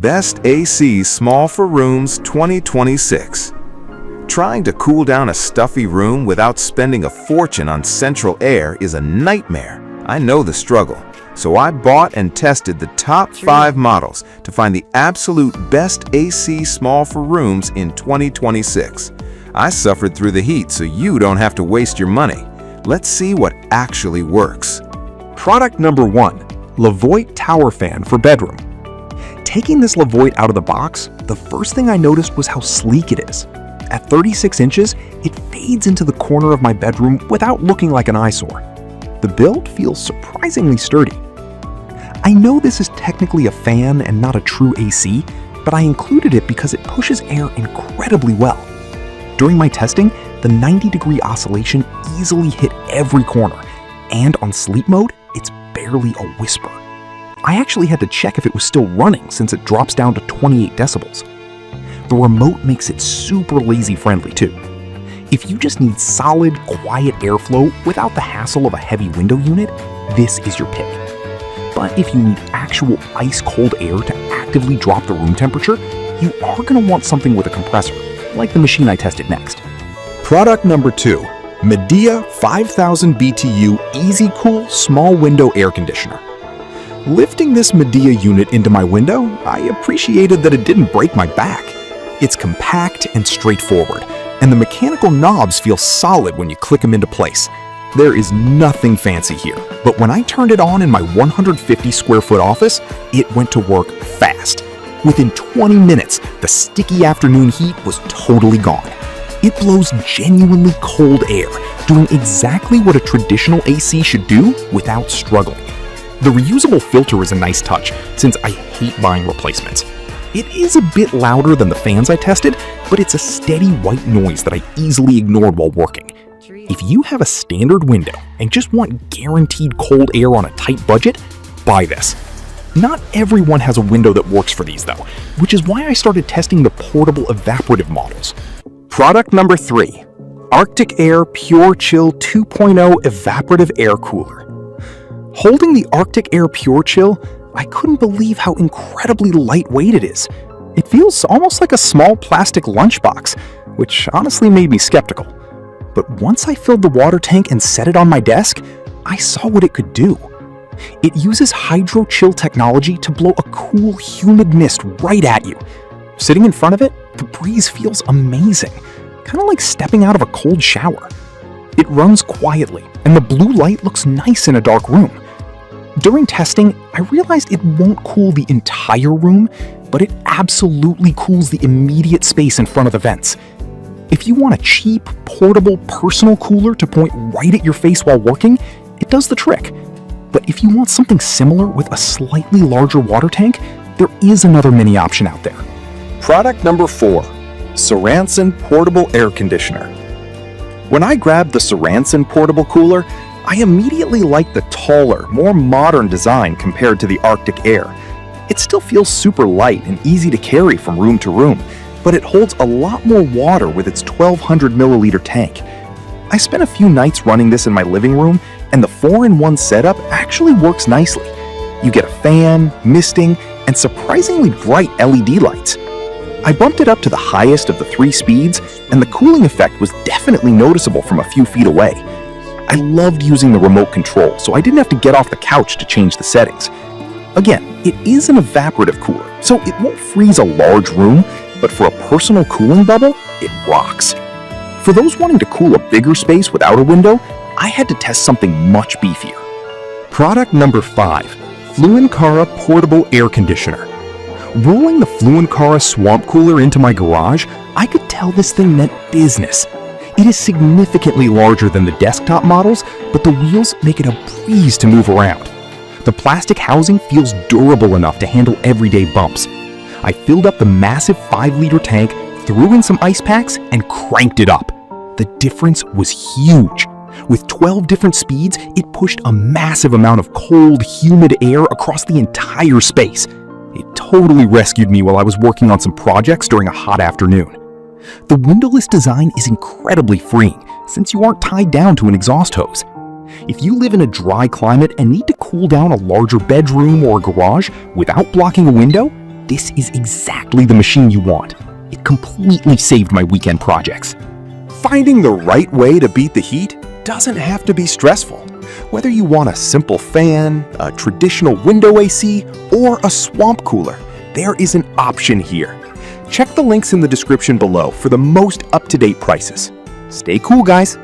Best AC Small for Rooms 2026. Trying to cool down a stuffy room without spending a fortune on central air is a nightmare. I know the struggle, so I bought and tested the top 5 models to find the absolute best AC Small for Rooms in 2026. I suffered through the heat, so you don't have to waste your money. Let's see what actually works. Product number 1, Levoit Tower Fan for Bedroom. Taking this Levoit out of the box, the first thing I noticed was how sleek it is. At 36 inches, it fades into the corner of my bedroom without looking like an eyesore. The build feels surprisingly sturdy. I know this is technically a fan and not a true AC, but I included it because it pushes air incredibly well. During my testing, the 90-degree oscillation easily hit every corner, and on sleep mode, it's barely a whisper. I actually had to check if it was still running since it drops down to 28 decibels. The remote makes it super lazy-friendly too. If you just need solid, quiet airflow without the hassle of a heavy window unit, this is your pick. But if you need actual ice-cold air to actively drop the room temperature, you are going to want something with a compressor, like the machine I tested next. Product number 2, Midea 5000 BTU Easy Cool Small Window Air Conditioner. Lifting this Midea unit into my window, I appreciated that it didn't break my back. It's compact and straightforward, and the mechanical knobs feel solid when you click them into place. There is nothing fancy here, but when I turned it on in my 150 square foot office, it went to work fast. Within 20 minutes, the sticky afternoon heat was totally gone. It blows genuinely cold air, doing exactly what a traditional AC should do without struggling. The reusable filter is a nice touch, since I hate buying replacements. It is a bit louder than the fans I tested, but it's a steady white noise that I easily ignored while working. If you have a standard window and just want guaranteed cold air on a tight budget, buy this. Not everyone has a window that works for these though, which is why I started testing the portable evaporative models. Product number 3, Arctic Air Pure Chill 2.0 Evaporative Air Cooler. Holding the Arctic Air Pure Chill, I couldn't believe how incredibly lightweight it is. It feels almost like a small plastic lunchbox, which honestly made me skeptical. But once I filled the water tank and set it on my desk, I saw what it could do. It uses hydro chill technology to blow a cool, humid mist right at you. Sitting in front of it, the breeze feels amazing, kind of like stepping out of a cold shower. It runs quietly, and the blue light looks nice in a dark room. During testing, I realized it won't cool the entire room, but it absolutely cools the immediate space in front of the vents. If you want a cheap, portable, personal cooler to point right at your face while working, it does the trick. But if you want something similar with a slightly larger water tank, there is another mini option out there. Product number 4, Serantzon Portable Air Conditioner. When I grabbed the Serantzon portable cooler, I immediately liked the taller, more modern design compared to the Arctic Air. It still feels super light and easy to carry from room to room, but it holds a lot more water with its 1200 milliliter tank. I spent a few nights running this in my living room, and the 4-in-1 setup actually works nicely. You get a fan, misting, and surprisingly bright LED lights. I bumped it up to the highest of the 3 speeds, and the cooling effect was definitely noticeable from a few feet away. I loved using the remote control, so I didn't have to get off the couch to change the settings. Again, it is an evaporative cooler, so it won't freeze a large room, but for a personal cooling bubble, it rocks. For those wanting to cool a bigger space without a window, I had to test something much beefier. Product number 5, Fluencara Portable Air Conditioner. Rolling the Fluencara Swamp Cooler into my garage, I could tell this thing meant business. It is significantly larger than the desktop models, but the wheels make it a breeze to move around. The plastic housing feels durable enough to handle everyday bumps. I filled up the massive 5-liter tank, threw in some ice packs, and cranked it up. The difference was huge. With 12 different speeds, it pushed a massive amount of cold, humid air across the entire space. It totally rescued me while I was working on some projects during a hot afternoon. The windowless design is incredibly freeing, since you aren't tied down to an exhaust hose. If you live in a dry climate and need to cool down a larger bedroom or a garage without blocking a window, This is exactly the machine you want. It completely saved my weekend projects. Finding the right way to beat the heat doesn't have to be stressful. Whether you want a simple fan, a traditional window AC, or a swamp cooler, there is an option here. Check the links in the description below for the most up-to-date prices. Stay cool, guys.